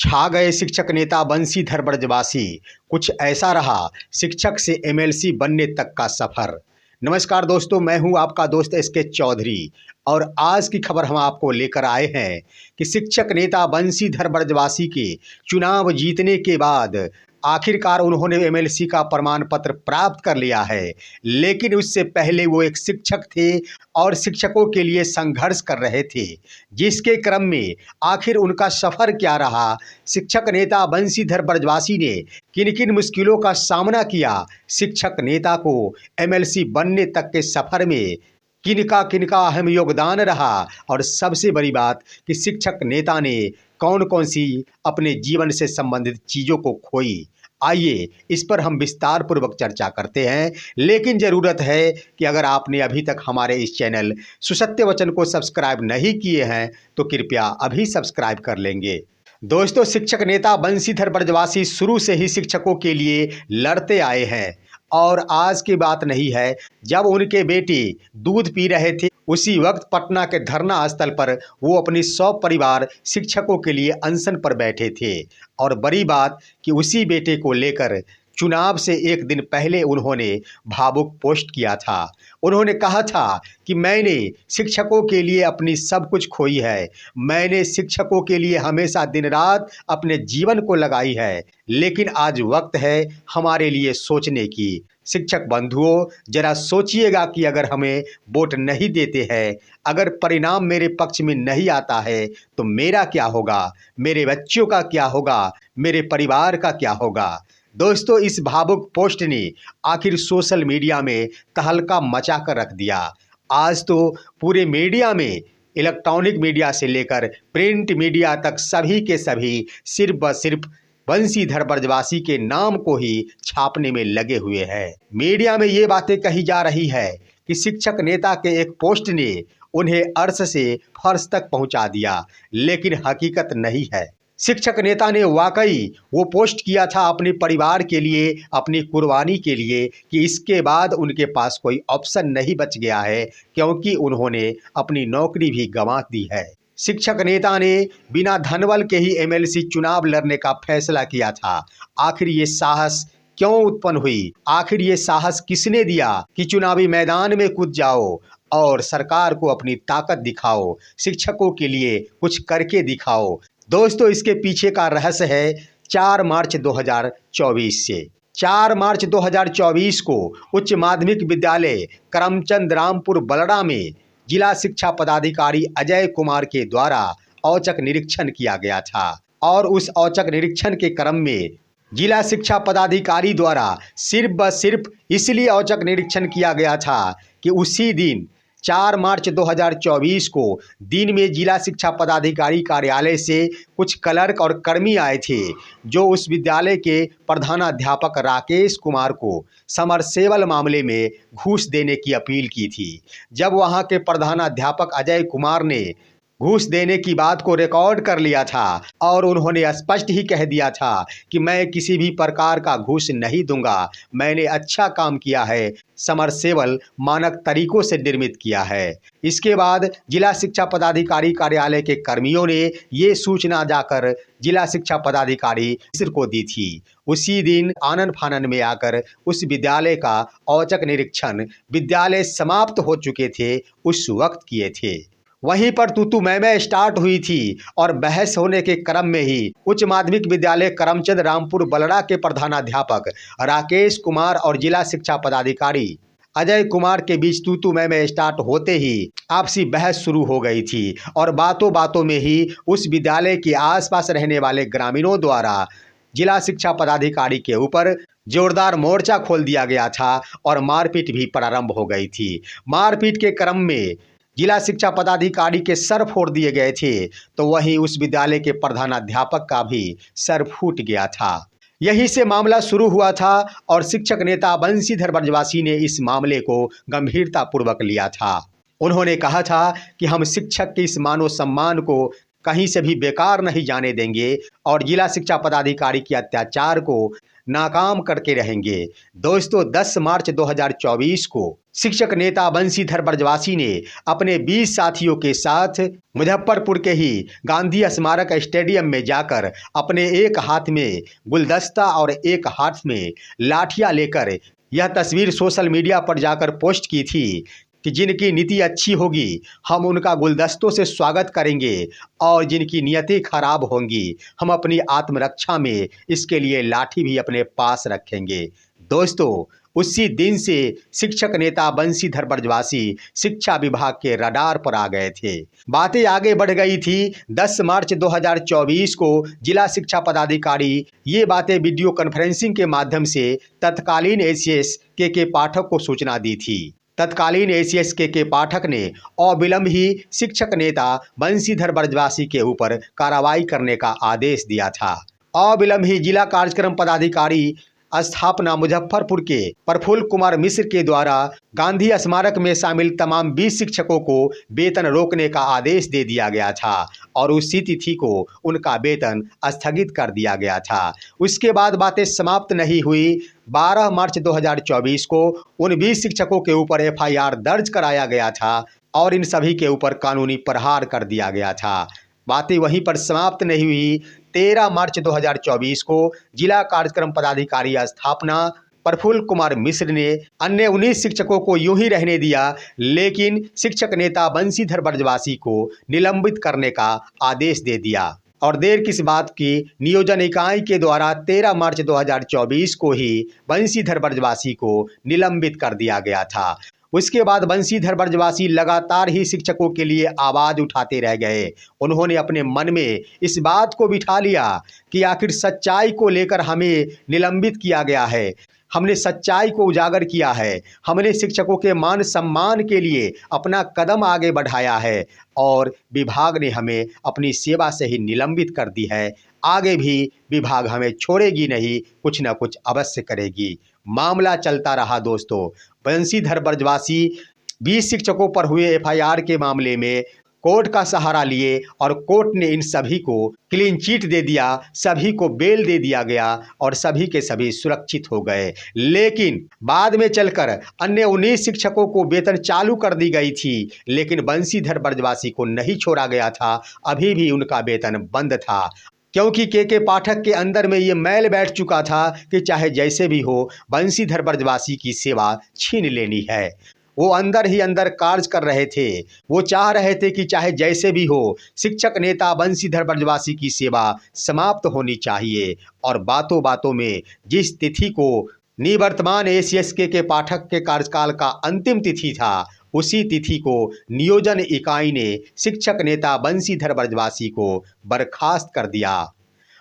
छा गए शिक्षक नेता बंशीधर ब्रजवासी। कुछ ऐसा रहा शिक्षक से एमएलसी बनने तक का सफर। नमस्कार दोस्तों, मैं हूं आपका दोस्त एसके चौधरी और आज की खबर हम आपको लेकर आए हैं कि शिक्षक नेता बंशीधर ब्रजवासी के चुनाव जीतने के बाद आखिरकार उन्होंने एमएलसी का प्रमाण पत्र प्राप्त कर लिया है। लेकिन उससे पहले वो एक शिक्षक थे और शिक्षकों के लिए संघर्ष कर रहे थे, जिसके क्रम में आखिर उनका सफ़र क्या रहा। शिक्षक नेता बंशीधर ब्रजवासी ने किन किन मुश्किलों का सामना किया, शिक्षक नेता को एमएलसी बनने तक के सफ़र में किनका अहम योगदान रहा और सबसे बड़ी बात कि शिक्षक नेता ने कौन कौन सी अपने जीवन से संबंधित चीज़ों को खोई। आइए इस पर हम विस्तार पूर्वक चर्चा करते हैं। लेकिन ज़रूरत है कि अगर आपने अभी तक हमारे इस चैनल सुसत्य वचन को सब्सक्राइब नहीं किए हैं तो कृपया अभी सब्सक्राइब कर लेंगे। दोस्तों, शिक्षक नेता बंशीधर ब्रजवासी शुरू से ही शिक्षकों के लिए लड़ते आए हैं और आज की बात नहीं है। जब उनके बेटे दूध पी रहे थे उसी वक्त पटना के धरना स्थल पर वो अपनी 100 परिवार शिक्षकों के लिए अनशन पर बैठे थे। और बड़ी बात कि उसी बेटे को लेकर चुनाव से एक दिन पहले उन्होंने भावुक पोस्ट किया था। उन्होंने कहा था कि मैंने शिक्षकों के लिए अपनी सब कुछ खोई है, मैंने शिक्षकों के लिए हमेशा दिन रात अपने जीवन को लगाई है, लेकिन आज वक्त है हमारे लिए सोचने की। शिक्षक बंधुओं, जरा सोचिएगा कि अगर हमें वोट नहीं देते हैं, अगर परिणाम मेरे पक्ष में नहीं आता है तो मेरा क्या होगा, मेरे बच्चों का क्या होगा, मेरे परिवार का क्या होगा। दोस्तों, इस भावुक पोस्ट ने आखिर सोशल मीडिया में तहलका मचा कर रख दिया। आज तो पूरे मीडिया में, इलेक्ट्रॉनिक मीडिया से लेकर प्रिंट मीडिया तक सभी के सभी सिर्फ व सिर्फ बंशीधर ब्रजवासी के नाम को ही छापने में लगे हुए हैं। मीडिया में ये बातें कही जा रही है कि शिक्षक नेता के एक पोस्ट ने उन्हें अर्श से फर्श तक पहुंचा दिया, लेकिन हकीकत नहीं है। शिक्षक नेता ने वाकई वो पोस्ट किया था अपने परिवार के लिए, अपनी कुर्बानी के लिए, कि इसके बाद उनके पास कोई ऑप्शन नहीं बच गया है, क्योंकि उन्होंने अपनी नौकरी भी गंवा दी है। शिक्षक नेता ने बिना धनबल के ही एमएलसी चुनाव लड़ने का फैसला किया था। आखिर ये साहस क्यों उत्पन्न हुई, आखिर ये साहस किसने दिया कि चुनावी मैदान में कूद जाओ और सरकार को अपनी ताकत दिखाओ, शिक्षकों के लिए कुछ करके दिखाओ। दोस्तों, इसके पीछे का रहस्य है 4 मार्च 2024 से। 4 मार्च 2024 को उच्च माध्यमिक विद्यालय करमचंद रामपुर बलड़ा में जिला शिक्षा पदाधिकारी अजय कुमार के द्वारा औचक निरीक्षण किया गया था और उस औचक निरीक्षण के क्रम में जिला शिक्षा पदाधिकारी द्वारा सिर्फ व सिर्फ इसलिए औचक निरीक्षण किया गया था कि उसी दिन 4 मार्च 2024 को दिन में जिला शिक्षा पदाधिकारी कार्यालय से कुछ क्लर्क और कर्मी आए थे, जो उस विद्यालय के प्रधानाध्यापक राकेश कुमार को समरसेबल मामले में घूस देने की अपील की थी। जब वहां के प्रधानाध्यापक अजय कुमार ने घूस देने की बात को रिकॉर्ड कर लिया था और उन्होंने स्पष्ट ही कह दिया था कि मैं किसी भी प्रकार का घूस नहीं दूंगा, मैंने अच्छा काम किया है, समरसेबल मानक तरीकों से निर्मित किया है। इसके बाद जिला शिक्षा पदाधिकारी कार्यालय के कर्मियों ने ये सूचना जाकर जिला शिक्षा पदाधिकारी मिश्र को दी थी। उसी दिन आनन फानन में आकर उस विद्यालय का औचक निरीक्षण विद्यालय समाप्त हो चुके थे उस वक्त किए थे। वहीं पर तू मैं स्टार्ट हुई थी और बहस होने के क्रम में ही उच्च माध्यमिक विद्यालय करमचंद रामपुर बलड़ा के प्रधानाध्यापक राकेश कुमार और जिला शिक्षा पदाधिकारी अजय कुमार के बीच तू मैं स्टार्ट होते ही आपसी बहस शुरू हो गई थी और बातों बातों में ही उस विद्यालय के आसपास रहने वाले ग्रामीणों द्वारा जिला शिक्षा पदाधिकारी के ऊपर जोरदार मोर्चा खोल दिया गया था और मारपीट भी प्रारंभ हो गई थी। मारपीट के क्रम में जिला शिक्षा पदाधिकारी के सर फोड़ दिए गए थे, तो वहीं उस विद्यालय के प्रधानाध्यापक का भी सर फूट गया था। यहीं से मामला शुरू हुआ था और शिक्षक नेता बंशीधर ब्रजवासी ने इस मामले को गंभीरता पूर्वक लिया था। उन्होंने कहा था कि हम शिक्षक के इस मानव सम्मान को कहीं से भी बेकार नहीं जाने देंगे और जिला शिक्षा पदाधिकारी के अत्याचार को नाकाम करके रहेंगे। दोस्तों 10 मार्च 2024 को शिक्षक नेता बंशीधर ब्रजवासी ने अपने 20 साथियों के साथ मुजफ्फरपुर के ही गांधी स्मारक स्टेडियम में जाकर अपने एक हाथ में गुलदस्ता और एक हाथ में लाठियां लेकर यह तस्वीर सोशल मीडिया पर जाकर पोस्ट की थी कि जिनकी नीति अच्छी होगी हम उनका गुलदस्तों से स्वागत करेंगे और जिनकी नीयतें खराब होंगी हम अपनी आत्मरक्षा में इसके लिए लाठी भी अपने पास रखेंगे। दोस्तों उसी दिन से शिक्षक नेता बंशीधर ब्रजवासी शिक्षा विभाग के रडार पर आ गए थे। बातें आगे बढ़ गई थी। 10 मार्च 2024 को जिला शिक्षा पदाधिकारी ये बातें वीडियो कॉन्फ्रेंसिंग के माध्यम से तत्कालीन एसीएस के पाठक को सूचना दी थी। तत्कालीन एसीएस के पाठक ने अविलंब ही शिक्षक नेता बंशीधर ब्रजवासी के ऊपर कार्रवाई करने का आदेश दिया था। अविलंब ही जिला कार्यक्रम पदाधिकारी स्थापना मुजफ्फरपुर के प्रफुल्ल कुमार मिश्र के द्वारा गांधी स्मारक में शामिल तमाम 20 शिक्षकों को वेतन रोकने का आदेश दे दिया गया था और उसी तिथि को उनका वेतन स्थगित कर दिया गया था। उसके बाद बातें समाप्त नहीं हुई। 12 मार्च 2024 को उन 20 शिक्षकों के ऊपर एफआईआर दर्ज कराया गया था और इन सभी के ऊपर कानूनी प्रहार कर दिया गया था। बातें वहीं पर समाप्त नहीं हुई। 13 मार्च 2024 को जिला कार्यक्रम पदाधिकारी स्थापना प्रफुल्ल कुमार मिश्र ने अन्य 19 शिक्षकों को यूं ही रहने दिया, लेकिन शिक्षक नेता बंशीधर ब्रजवासी को निलंबित करने का आदेश दे दिया। और देर किस बात की, नियोजन इकाई के द्वारा 13 मार्च 2024 को ही बंशीधर ब्रजवासी को निलंबित कर दिया गया था। उसके बाद बंशीधर ब्रजवासी लगातार ही शिक्षकों के लिए आवाज उठाते रह गए। उन्होंने अपने मन में इस बात को बिठा लिया कि आखिर सच्चाई को लेकर हमें निलंबित किया गया है, हमने सच्चाई को उजागर किया है, हमने शिक्षकों के मान सम्मान के लिए अपना कदम आगे बढ़ाया है और विभाग ने हमें अपनी सेवा से ही निलंबित कर दी है। आगे भी विभाग हमें छोड़ेगी नहीं, कुछ न कुछ अवश्य करेगी। मामला चलता रहा। दोस्तों बंशीधर ब्रजवासी 20 शिक्षकों पर हुए एफआईआर के मामले में कोर्ट का सहारा लिए और कोर्ट ने इन सभी को क्लीन चिट दे दिया, सभी को बेल दे दिया गया और सभी के सभी सुरक्षित हो गए। लेकिन बाद में चलकर अन्य 19 शिक्षकों को वेतन चालू कर दी गई थी, लेकिन बंशीधर ब्रजवासी को नहीं छोड़ा गया था। अभी भी उनका वेतन बंद था, क्योंकि के पाठक के अंदर में ये मैल बैठ चुका था कि चाहे जैसे भी हो बंशीधर ब्रजवासी की सेवा छीन लेनी है। वो अंदर ही अंदर कार्य कर रहे थे। वो चाह रहे थे कि चाहे जैसे भी हो शिक्षक नेता बंशीधर ब्रजवासी की सेवा समाप्त होनी चाहिए। और बातों बातों में जिस तिथि को निवर्तमान एसीएस के पाठक के कार्यकाल का अंतिम तिथि था, उसी तिथि को नियोजन इकाई ने शिक्षक नेता बंशीधर ब्रजवासी को बर्खास्त कर दिया।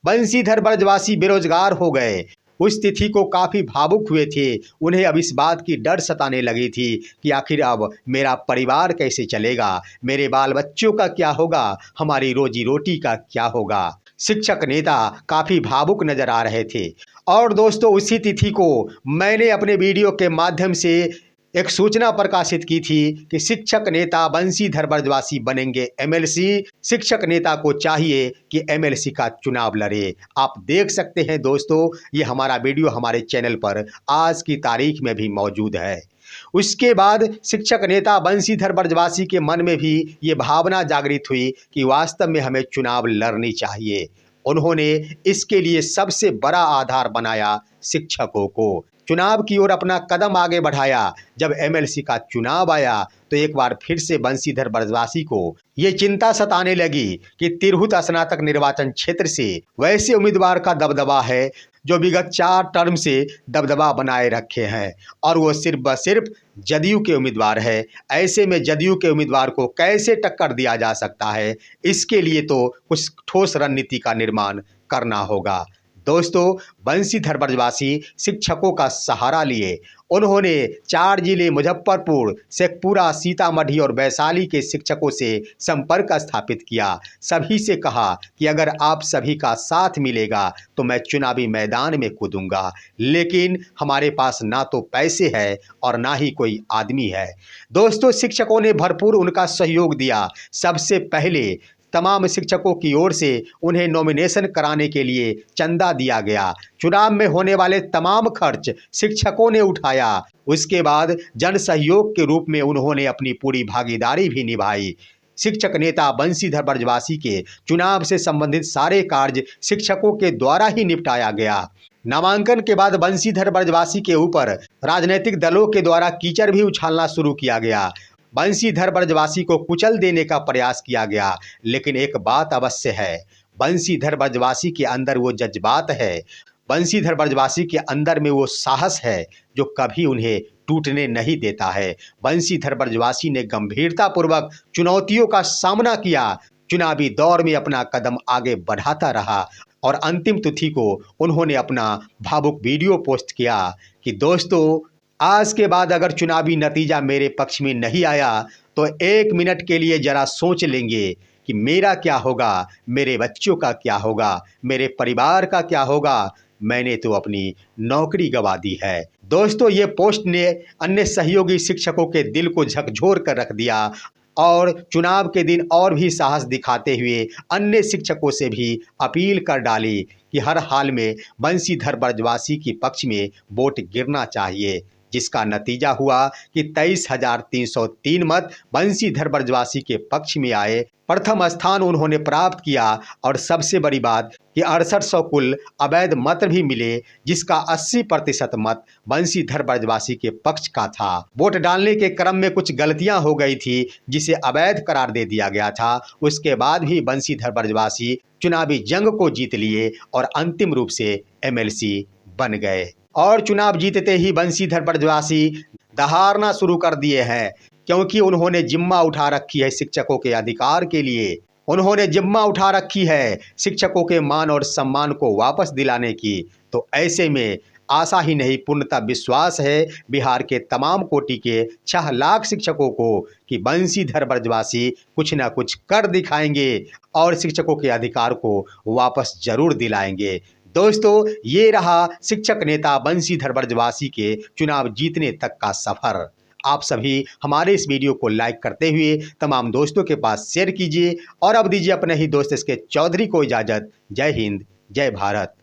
बंशीधर ब्रजवासी बेरोजगार हो गए। उस तिथि को काफ़ी भावुक हुए थे। उन्हें अब इस बात की डर सताने लगी थी कि आखिर अब मेरा परिवार कैसे चलेगा, मेरे बाल बच्चों का क्या होगा, हमारी रोजी रोटी का क्या होगा। शिक्षक नेता काफ़ी भावुक नजर आ रहे थे। और दोस्तों उसी तिथि को मैंने अपने वीडियो के माध्यम से एक सूचना प्रकाशित की थी कि शिक्षक नेता बंशीधर ब्रजवासी बनेंगे एमएलसी। शिक्षक नेता को चाहिए कि एमएलसी का चुनाव लड़े। आप देख सकते हैं दोस्तों, ये हमारा वीडियो हमारे चैनल पर आज की तारीख में भी मौजूद है। उसके बाद शिक्षक नेता बंशीधर ब्रजवासी के मन में भी ये भावना जागृत हुई कि वास्तव में हमें चुनाव लड़नी चाहिए। उन्होंने इसके लिए सबसे बड़ा आधार बनाया शिक्षकों को, चुनाव की ओर अपना कदम आगे बढ़ाया। जब एमएलसी का चुनाव आया तो एक बार फिर से बंशीधर ब्रजवासी को ये चिंता सताने लगी कि तिरहुत स्नातक निर्वाचन क्षेत्र से वैसे उम्मीदवार का दबदबा है जो विगत 4 टर्म से दबदबा बनाए रखे हैं और वो सिर्फ जदयू के उम्मीदवार है। ऐसे में जदयू के उम्मीदवार को कैसे टक्कर दिया जा सकता है, इसके लिए तो कुछ ठोस रणनीति का निर्माण करना होगा। दोस्तों बंशीधर ब्रजवासी शिक्षकों का सहारा लिए। उन्होंने 4 जिले मुजफ्फरपुर, शेखपुरा, सीतामढ़ी और वैशाली के शिक्षकों से संपर्क स्थापित किया। सभी से कहा कि अगर आप सभी का साथ मिलेगा तो मैं चुनावी मैदान में कूदूंगा, लेकिन हमारे पास ना तो पैसे है और ना ही कोई आदमी है। दोस्तों शिक्षकों ने भरपूर उनका सहयोग दिया। सबसे पहले तमाम शिक्षकों की ओर से उन्हें नॉमिनेशन कराने के लिए चंदा दिया गया। चुनाव में होने वाले तमाम खर्च शिक्षकों ने उठाया। उसके बाद जन सहयोग के रूप में उन्होंने अपनी पूरी भागीदारी भी निभाई। शिक्षक नेता बंशीधर ब्रजवासी के चुनाव से संबंधित सारे कार्य शिक्षकों के द्वारा ही निपटाया गया। नामांकन के बाद बंशीधर ब्रजवासी के ऊपर राजनीतिक दलों के द्वारा कीचड़ भी उछालना शुरू किया गया। बंशीधर ब्रजवासी को कुचल देने का प्रयास किया गया, लेकिन एक बात अवश्य है, बंशीधर ब्रजवासी के अंदर वो जज्बात है, बंशीधर ब्रजवासी के अंदर में वो साहस है जो कभी उन्हें टूटने नहीं देता है। बंशीधर ब्रजवासी ने गंभीरतापूर्वक चुनौतियों का सामना किया, चुनावी दौर में अपना कदम आगे बढ़ाता रहा और अंतिम तिथि को उन्होंने अपना भावुक वीडियो पोस्ट किया कि दोस्तों, आज के बाद अगर चुनावी नतीजा मेरे पक्ष में नहीं आया तो 1 मिनट के लिए जरा सोच लेंगे कि मेरा क्या होगा, मेरे बच्चों का क्या होगा, मेरे परिवार का क्या होगा। मैंने तो अपनी नौकरी गंवा दी है। दोस्तों, ये पोस्ट ने अन्य सहयोगी शिक्षकों के दिल को झकझोर कर रख दिया और चुनाव के दिन और भी साहस दिखाते हुए अन्य शिक्षकों से भी अपील कर डाली कि हर हाल में बंशीधर ब्रजवासी के पक्ष में वोट गिरना चाहिए, जिसका नतीजा हुआ कि 23,303 मत बंशीधर ब्रजवासी के पक्ष में आए। प्रथम स्थान उन्होंने प्राप्त किया और सबसे बड़ी बात कि 6800 कुल अवैध मत भी मिले, जिसका 80% मत बंशीधर ब्रजवासी के पक्ष का था। वोट डालने के क्रम में कुछ गलतियां हो गई थी, जिसे अवैध करार दे दिया गया था। उसके बाद भी बंशीधर ब्रजवासी चुनावी जंग को जीत लिए और अंतिम रूप से MLC बन गए। और चुनाव जीतते ही बंशीधर ब्रजवासी दहाड़ना शुरू कर दिए हैं, क्योंकि उन्होंने जिम्मा उठा रखी है शिक्षकों के अधिकार के लिए। उन्होंने जिम्मा उठा रखी है शिक्षकों के मान और सम्मान को वापस दिलाने की। तो ऐसे में आशा ही नहीं, पूर्णतः विश्वास है बिहार के तमाम कोटि के 6 लाख शिक्षकों को कि बंशीधर ब्रजवासी कुछ ना कुछ कर दिखाएंगे और शिक्षकों के अधिकार को वापस जरूर दिलाएंगे। दोस्तों, ये रहा शिक्षक नेता बंशीधर ब्रजवासी के चुनाव जीतने तक का सफर। आप सभी हमारे इस वीडियो को लाइक करते हुए तमाम दोस्तों के पास शेयर कीजिए और अब दीजिए अपने ही दोस्त SK चौधरी को इजाज़त। जय हिंद, जय भारत।